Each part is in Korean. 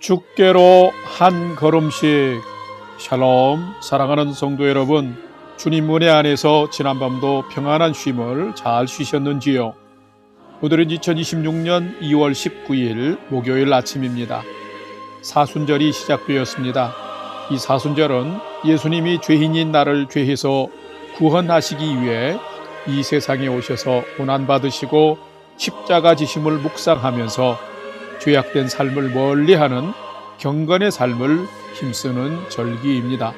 주께로 한 걸음씩. 샬롬. 사랑하는 성도 여러분, 주님 은혜 안에서 지난밤도 평안한 쉼을 잘 쉬셨는지요? 오늘은 2026년 2월 19일 목요일 아침입니다. 사순절이 시작되었습니다. 이 사순절은 예수님이 죄인인 나를 죄에서 구원하시기 위해 이 세상에 오셔서 고난받으시고 십자가 지심을 묵상하면서 죄악된 삶을 멀리하는 경건의 삶을 힘쓰는 절기입니다.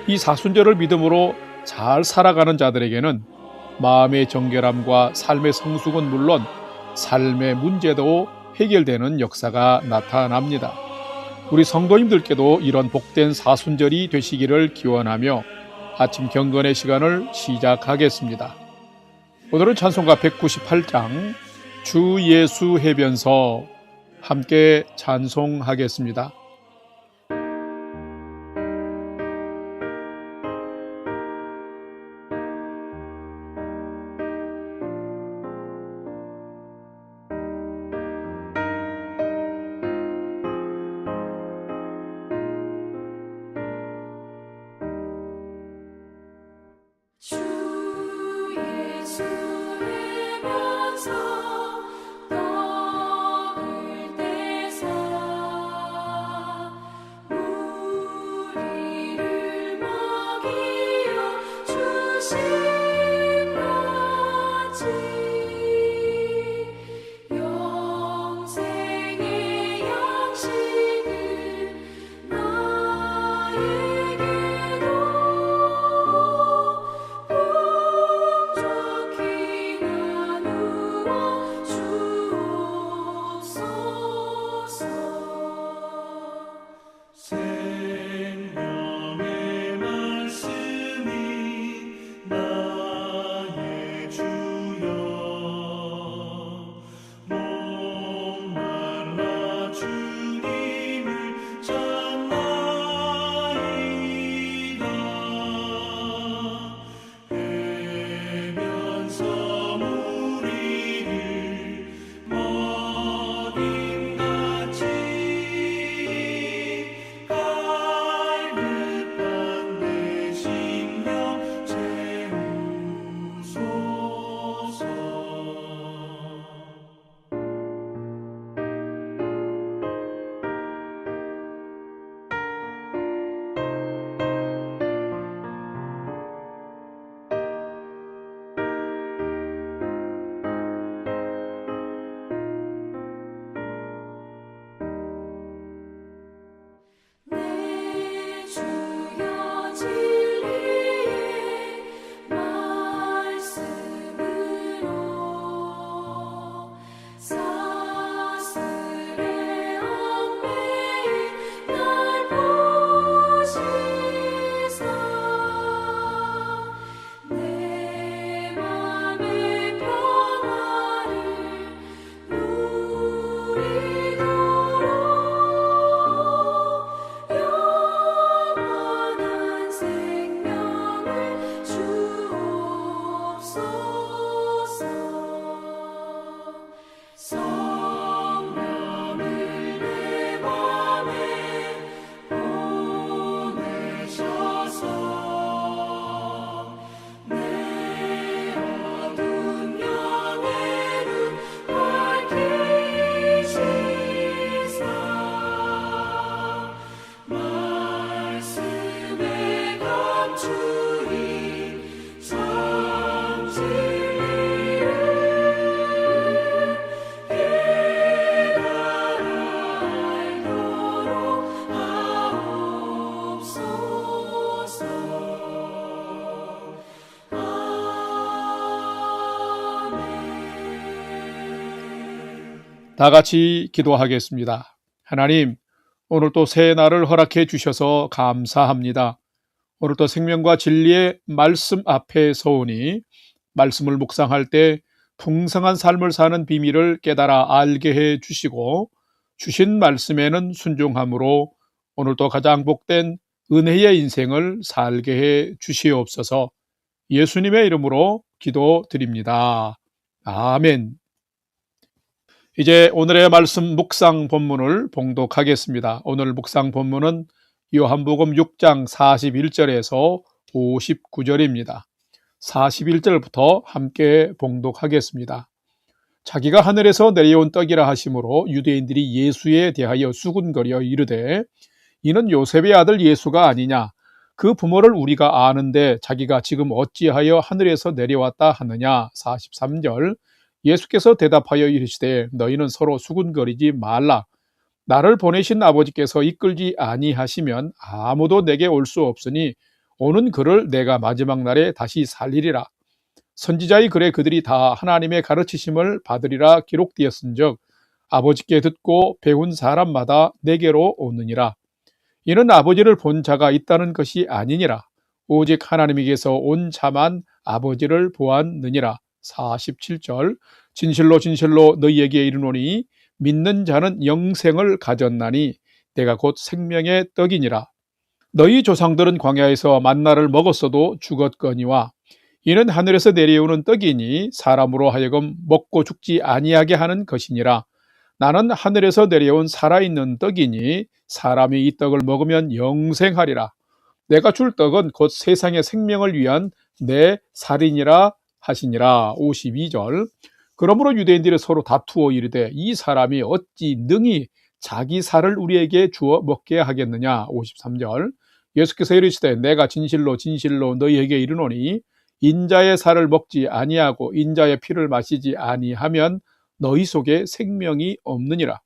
이 사순절을 믿음으로 잘 살아가는 자들에게는 마음의 정결함과 삶의 성숙은 물론 삶의 문제도 해결되는 역사가 나타납니다. 우리 성도님들께도 이런 복된 사순절이 되시기를 기원하며 아침 경건의 시간을 시작하겠습니다. 오늘은 찬송가 198장 주 예수 해변서 함께 찬송하겠습니다. 다 같이 기도하겠습니다. 하나님, 오늘 또 새 날을 허락해 주셔서 감사합니다. 오늘 또 생명과 진리의 말씀 앞에 서오니 말씀을 묵상할 때 풍성한 삶을 사는 비밀을 깨달아 알게 해 주시고 주신 말씀에는 순종함으로 오늘 또 가장 복된 은혜의 인생을 살게 해 주시옵소서. 예수님의 이름으로 기도드립니다. 아멘. 이제 오늘의 말씀 묵상 본문을 봉독하겠습니다. 오늘 묵상 본문은 요한복음 6장 41절에서 59절입니다. 41절부터 함께 봉독하겠습니다. 자기가 하늘에서 내려온 떡이라 하심으로 유대인들이 예수에 대하여 수군거려 이르되 이는 요셉의 아들 예수가 아니냐, 그 부모를 우리가 아는데 자기가 지금 어찌하여 하늘에서 내려왔다 하느냐. 43절 예수께서 대답하여 이르시되 너희는 서로 수군거리지 말라. 나를 보내신 아버지께서 이끌지 아니하시면 아무도 내게 올 수 없으니 오는 그를 내가 마지막 날에 다시 살리리라. 선지자의 글에 그들이 다 하나님의 가르치심을 받으리라 기록되었은즉 아버지께 듣고 배운 사람마다 내게로 오느니라. 이는 아버지를 본 자가 있다는 것이 아니니라. 오직 하나님에게서 온 자만 아버지를 보았느니라. 47절 진실로 진실로 너희에게 이르노니 믿는 자는 영생을 가졌나니 내가 곧 생명의 떡이니라. 너희 조상들은 광야에서 만나를 먹었어도 죽었거니와 이는 하늘에서 내려오는 떡이니 사람으로 하여금 먹고 죽지 아니하게 하는 것이니라. 나는 하늘에서 내려온 살아있는 떡이니 사람이 이 떡을 먹으면 영생하리라. 내가 줄 떡은 곧 세상의 생명을 위한 내 살이니라 하시니라. 52절 그러므로 유대인들이 서로 다투어 이르되 이 사람이 어찌 능히 자기 살을 우리에게 주어 먹게 하겠느냐. 53절 예수께서 이르시되 내가 진실로 진실로 너희에게 이르노니 인자의 살을 먹지 아니하고 인자의 피를 마시지 아니하면 너희 속에 생명이 없느니라.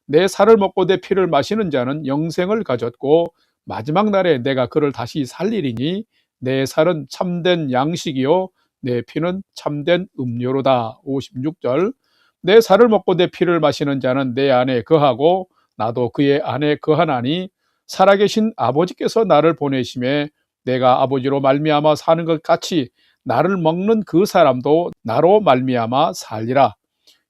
내 살을 먹고 내 피를 마시는 자는 영생을 가졌고 마지막 날에 내가 그를 다시 살리리니 내 살은 참된 양식이요 내 피는 참된 음료로다. 56절 내 살을 먹고 내 피를 마시는 자는 내 안에 거하고 나도 그의 안에 거하나니 살아계신 아버지께서 나를 보내심에 내가 아버지로 말미암아 사는 것 같이 나를 먹는 그 사람도 나로 말미암아 살리라.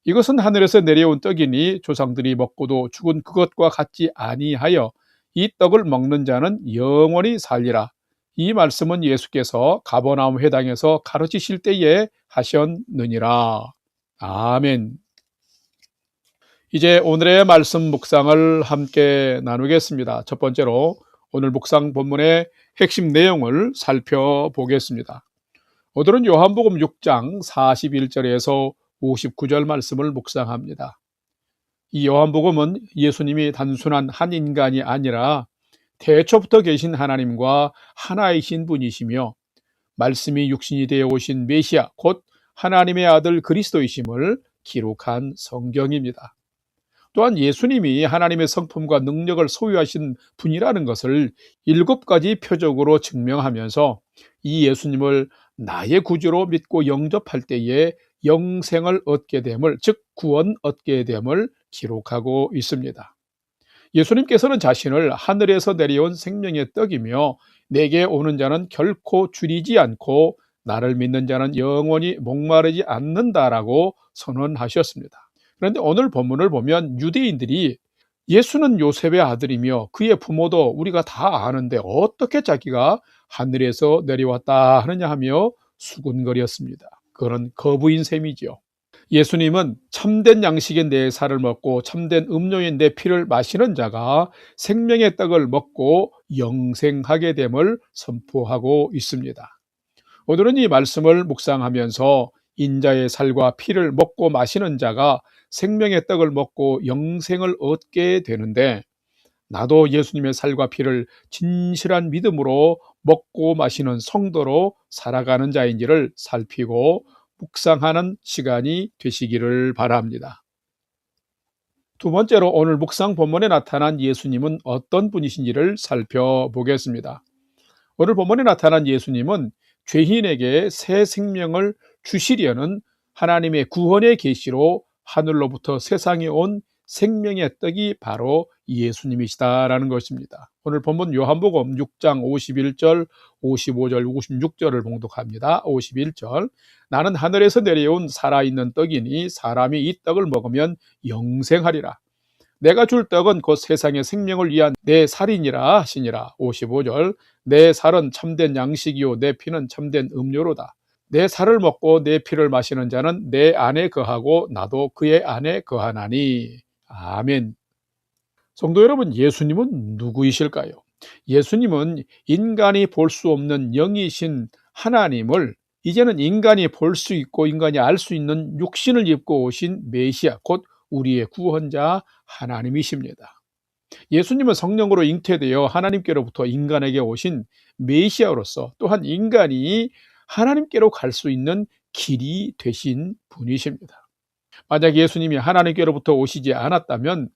이것은 하늘에서 내려온 떡이니 조상들이 먹고도 죽은 그것과 같지 아니하여 이 떡을 먹는 자는 영원히 살리라. 이 말씀은 예수께서 가버나움 회당에서 가르치실 때에 하셨느니라. 아멘. 이제 오늘의 말씀 묵상을 함께 나누겠습니다. 첫 번째로 오늘 묵상 본문의 핵심 내용을 살펴보겠습니다. 오늘은 요한복음 6장 41절에서 59절 말씀을 묵상합니다. 이 요한복음은 예수님이 단순한 한 인간이 아니라 태초부터 계신 하나님과 하나이신 분이시며 말씀이 육신이 되어 오신 메시아 곧 하나님의 아들 그리스도이심을 기록한 성경입니다. 또한 예수님이 하나님의 성품과 능력을 소유하신 분이라는 것을 7가지 표적으로 증명하면서 이 예수님을 나의 구주로 믿고 영접할 때에 영생을 얻게 됨을, 즉 구원 얻게 됨을 기록하고 있습니다. 예수님께서는 자신을 하늘에서 내려온 생명의 떡이며 내게 오는 자는 결코 줄이지 않고 나를 믿는 자는 영원히 목마르지 않는다라고 선언하셨습니다. 그런데 오늘 본문을 보면 유대인들이 예수는 요셉의 아들이며 그의 부모도 우리가 다 아는데 어떻게 자기가 하늘에서 내려왔다 하느냐 하며 수군거렸습니다. 그건 거부인 셈이지요. 예수님은 참된 양식인 내 살을 먹고 참된 음료인 내 피를 마시는 자가 생명의 떡을 먹고 영생하게 됨을 선포하고 있습니다. 오늘은 이 말씀을 묵상하면서 인자의 살과 피를 먹고 마시는 자가 생명의 떡을 먹고 영생을 얻게 되는데 나도 예수님의 살과 피를 진실한 믿음으로 먹고 마시는 성도로 살아가는 자인지를 살피고 묵상하는 시간이 되시기를 바랍니다. 두 번째로 오늘 묵상 본문에 나타난 예수님은 어떤 분이신지를 살펴보겠습니다. 오늘 본문에 나타난 예수님은 죄인에게 새 생명을 주시려는 하나님의 구원의 계시로 하늘로부터 세상에 온 생명의 떡이 바로 예수님이시다라는 것입니다. 오늘 본문 요한복음 6장 51절, 55절, 56절을 봉독합니다. 51절 나는 하늘에서 내려온 살아있는 떡이니 사람이 이 떡을 먹으면 영생하리라. 내가 줄 떡은 곧 세상의 생명을 위한 내 살이니라 하시니라. 55절 내 살은 참된 양식이요 내 피는 참된 음료로다. 내 살을 먹고 내 피를 마시는 자는 내 안에 거하고 나도 그의 안에 거하나니. 아멘. 성도 여러분, 예수님은 누구이실까요? 예수님은 인간이 볼 수 없는 영이신 하나님을 이제는 인간이 볼 수 있고 인간이 알 수 있는 육신을 입고 오신 메시아, 곧 우리의 구원자 하나님이십니다. 예수님은 성령으로 잉태되어 하나님께로부터 인간에게 오신 메시아로서 또한 인간이 하나님께로 갈 수 있는 길이 되신 분이십니다. 만약 예수님이 하나님께로부터 오시지 않았다면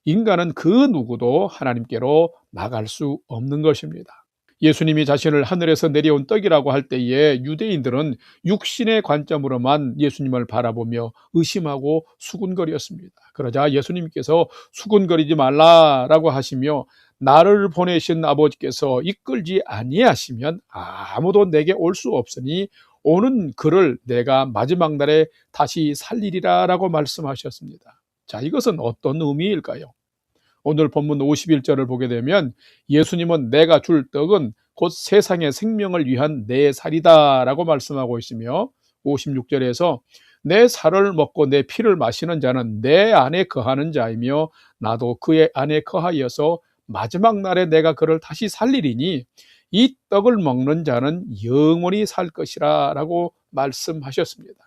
인간은 그 누구도 하나님께로 나갈 수 없는 것입니다. 예수님이 자신을 하늘에서 내려온 떡이라고 할 때에 유대인들은 육신의 관점으로만 예수님을 바라보며 의심하고 수군거렸습니다. 그러자 예수님께서 수군거리지 말라라고 하시며 나를 보내신 아버지께서 이끌지 아니하시면 아무도 내게 올 수 없으니 오는 그를 내가 마지막 날에 다시 살리리라라고 말씀하셨습니다. 자, 이것은 어떤 의미일까요? 오늘 본문 51절을 보게 되면 예수님은 내가 줄 떡은 곧 세상의 생명을 위한 내 살이다 라고 말씀하고 있으며 56절에서 내 살을 먹고 내 피를 마시는 자는 내 안에 거하는 자이며 나도 그의 안에 거하여서 마지막 날에 내가 그를 다시 살리리니 이 떡을 먹는 자는 영원히 살 것이라 라고 말씀하셨습니다.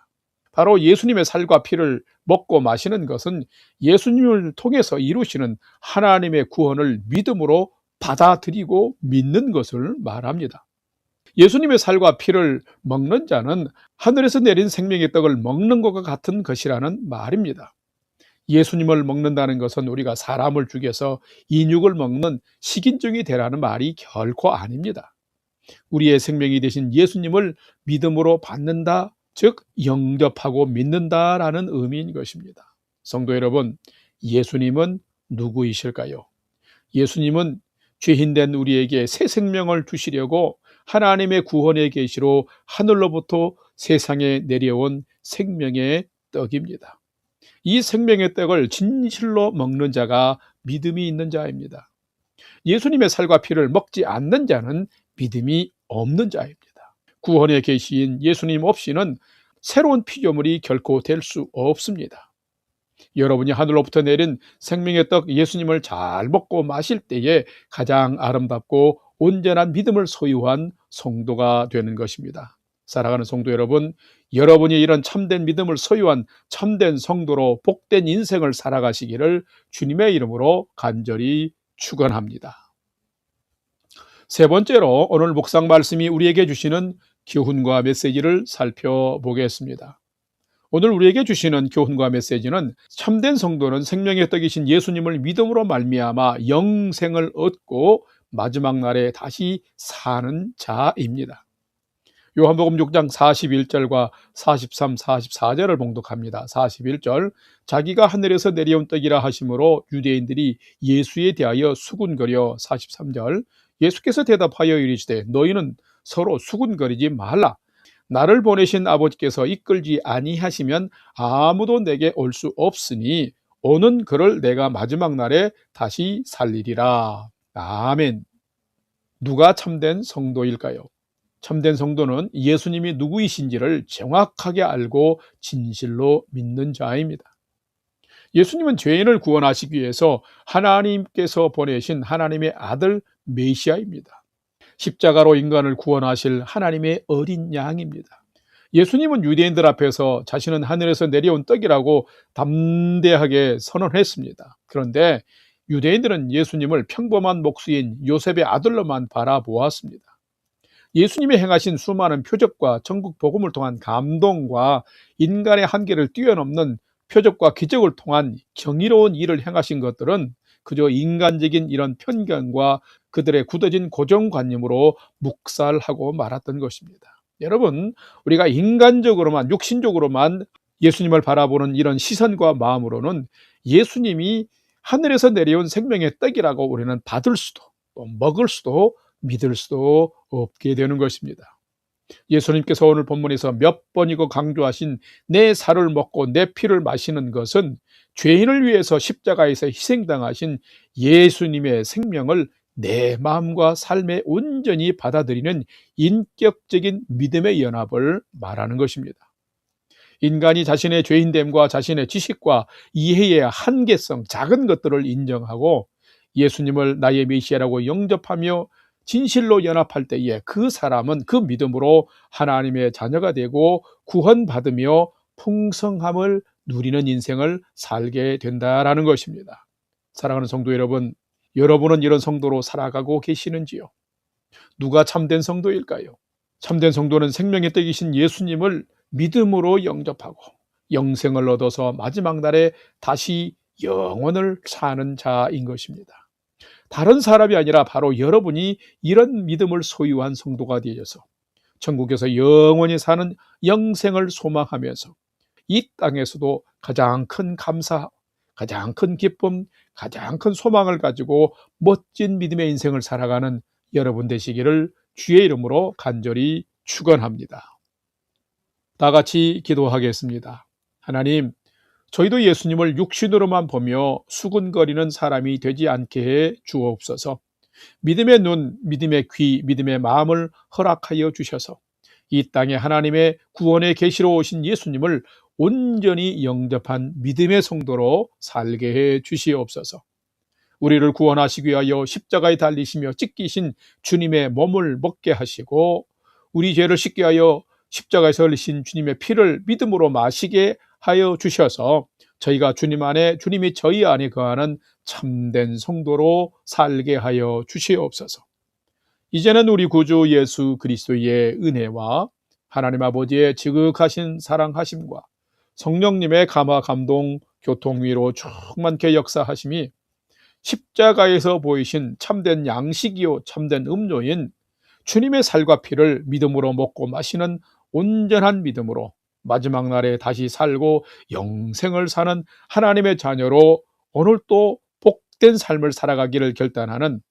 바로 예수님의 살과 피를 먹고 마시는 것은 예수님을 통해서 이루시는 하나님의 구원을 믿음으로 받아들이고 믿는 것을 말합니다. 예수님의 살과 피를 먹는 자는 하늘에서 내린 생명의 떡을 먹는 것과 같은 것이라는 말입니다. 예수님을 먹는다는 것은 우리가 사람을 죽여서 인육을 먹는 식인종이 되라는 말이 결코 아닙니다. 우리의 생명이 되신 예수님을 믿음으로 받는다, 즉 영접하고 믿는다라는 의미인 것입니다. 성도 여러분, 예수님은 누구이실까요? 예수님은 죄인된 우리에게 새 생명을 주시려고 하나님의 구원의 계시로 하늘로부터 세상에 내려온 생명의 떡입니다. 이 생명의 떡을 진실로 먹는 자가 믿음이 있는 자입니다. 예수님의 살과 피를 먹지 않는 자는 믿음이 없는 자입니다. 구원의 계시인 예수님 없이는 새로운 피조물이 결코 될 수 없습니다. 여러분이 하늘로부터 내린 생명의 떡 예수님을 잘 먹고 마실 때에 가장 아름답고 온전한 믿음을 소유한 성도가 되는 것입니다. 사랑하는 성도 여러분, 여러분이 이런 참된 믿음을 소유한 참된 성도로 복된 인생을 살아가시기를 주님의 이름으로 간절히 축원합니다. 세 번째로 오늘 묵상 말씀이 우리에게 주시는 교훈과 메시지를 살펴보겠습니다. 오늘 우리에게 주시는 교훈과 메시지는 참된 성도는 생명의 떡이신 예수님을 믿음으로 말미암아 영생을 얻고 마지막 날에 다시 사는 자입니다. 요한복음 6장 41절과 43, 44절을 봉독합니다. 41절, 자기가 하늘에서 내려온 떡이라 하심으로 유대인들이 예수에 대하여 수군거려. 43절, 예수께서 대답하여 이르시되 너희는 서로 수군거리지 말라. 나를 보내신 아버지께서 이끌지 아니하시면 아무도 내게 올 수 없으니 오는 그를 내가 마지막 날에 다시 살리리라. 아멘. 누가 참된 성도일까요? 참된 성도는 예수님이 누구이신지를 정확하게 알고 진실로 믿는 자입니다. 예수님은 죄인을 구원하시기 위해서 하나님께서 보내신 하나님의 아들 메시아입니다. 십자가로 인간을 구원하실 하나님의 어린 양입니다. 예수님은 유대인들 앞에서 자신은 하늘에서 내려온 떡이라고 담대하게 선언했습니다. 그런데 유대인들은 예수님을 평범한 목수인 요셉의 아들로만 바라보았습니다. 예수님이 행하신 수많은 표적과 전국 복음을 통한 감동과 인간의 한계를 뛰어넘는 표적과 기적을 통한 정의로운 일을 행하신 것들은 그저 인간적인 이런 편견과 그들의 굳어진 고정관념으로 묵살하고 말았던 것입니다. 여러분, 우리가 인간적으로만, 육신적으로만 예수님을 바라보는 이런 시선과 마음으로는 예수님이 하늘에서 내려온 생명의 떡이라고 우리는 받을 수도 또 먹을 수도 믿을 수도 없게 되는 것입니다. 예수님께서 오늘 본문에서 몇 번이고 강조하신 내 살을 먹고 내 피를 마시는 것은 죄인을 위해서 십자가에서 희생당하신 예수님의 생명을 내 마음과 삶에 온전히 받아들이는 인격적인 믿음의 연합을 말하는 것입니다. 인간이 자신의 죄인됨과 자신의 지식과 이해의 한계성, 작은 것들을 인정하고 예수님을 나의 메시아라고 영접하며 진실로 연합할 때에 그 사람은 그 믿음으로 하나님의 자녀가 되고 구원받으며 풍성함을 누리는 인생을 살게 된다라는 것입니다. 사랑하는 성도 여러분, 여러분은 이런 성도로 살아가고 계시는지요? 누가 참된 성도일까요? 참된 성도는 생명의 떡이신 예수님을 믿음으로 영접하고 영생을 얻어서 마지막 날에 다시 영원을 사는 자인 것입니다. 다른 사람이 아니라 바로 여러분이 이런 믿음을 소유한 성도가 되어서 천국에서 영원히 사는 영생을 소망하면서 이 땅에서도 가장 큰 감사, 가장 큰 기쁨, 가장 큰 소망을 가지고 멋진 믿음의 인생을 살아가는 여러분 되시기를 주의 이름으로 간절히 축원합니다. 다 같이 기도하겠습니다. 하나님, 저희도 예수님을 육신으로만 보며 수군거리는 사람이 되지 않게 해 주옵소서. 믿음의 눈, 믿음의 귀, 믿음의 마음을 허락하여 주셔서 이 땅에 하나님의 구원의 계시로 오신 예수님을 온전히 영접한 믿음의 성도로 살게 해 주시옵소서. 우리를 구원하시기 위하여 십자가에 달리시며 찢기신 주님의 몸을 먹게 하시고 우리 죄를 씻게 하여 십자가에서 흘리신 주님의 피를 믿음으로 마시게 하여 주셔서 저희가 주님 안에, 주님이 저희 안에 거하는 참된 성도로 살게 하여 주시옵소서. 이제는 우리 구주 예수 그리스도의 은혜와 하나님 아버지의 지극하신 사랑하심과 성령님의 감화 감동 교통위로 충만케 역사하심이 십자가에서 보이신 참된 양식이요 참된 음료인 주님의 살과 피를 믿음으로 먹고 마시는 온전한 믿음으로 마지막 날에 다시 살고 영생을 사는 하나님의 자녀로 오늘 또 복된 삶을 살아가기를 결단하는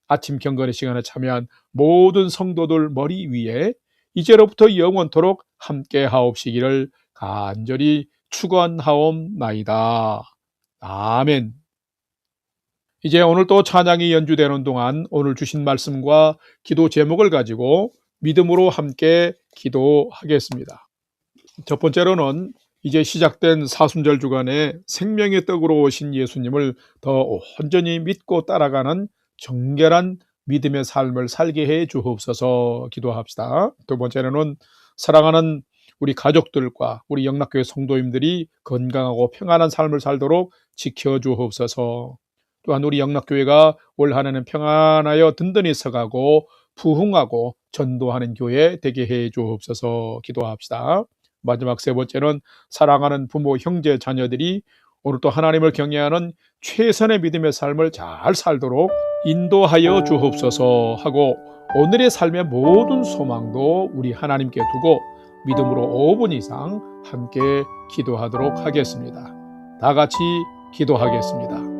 아침 경건의 시간에 참여한 모든 성도들 머리 위에 이제로부터 영원토록 함께 하옵시기를 간절히 축원하옵나이다. 아멘. 이제 오늘 또 찬양이 연주되는 동안 오늘 주신 말씀과 기도 제목을 가지고 믿음으로 함께 기도하겠습니다. 첫 번째로는 이제 시작된 사순절 주간에 생명의 떡으로 오신 예수님을 더 온전히 믿고 따라가는 정결한 믿음의 삶을 살게 해 주옵소서 기도합시다. 두 번째로는 사랑하는 우리 가족들과 우리 영락교회 성도님들이 건강하고 평안한 삶을 살도록 지켜주옵소서. 또한 우리 영락교회가 올 한 해는 평안하여 든든히 서가고 부흥하고 전도하는 교회 되게 해 주옵소서 기도합시다. 마지막 세 번째는 사랑하는 부모, 형제, 자녀들이 오늘 또 하나님을 경외하는 최선의 믿음의 삶을 잘 살도록 인도하여 주옵소서 하고 오늘의 삶의 모든 소망도 우리 하나님께 두고 믿음으로 5분 이상 함께 기도하도록 하겠습니다. 다 같이 기도하겠습니다.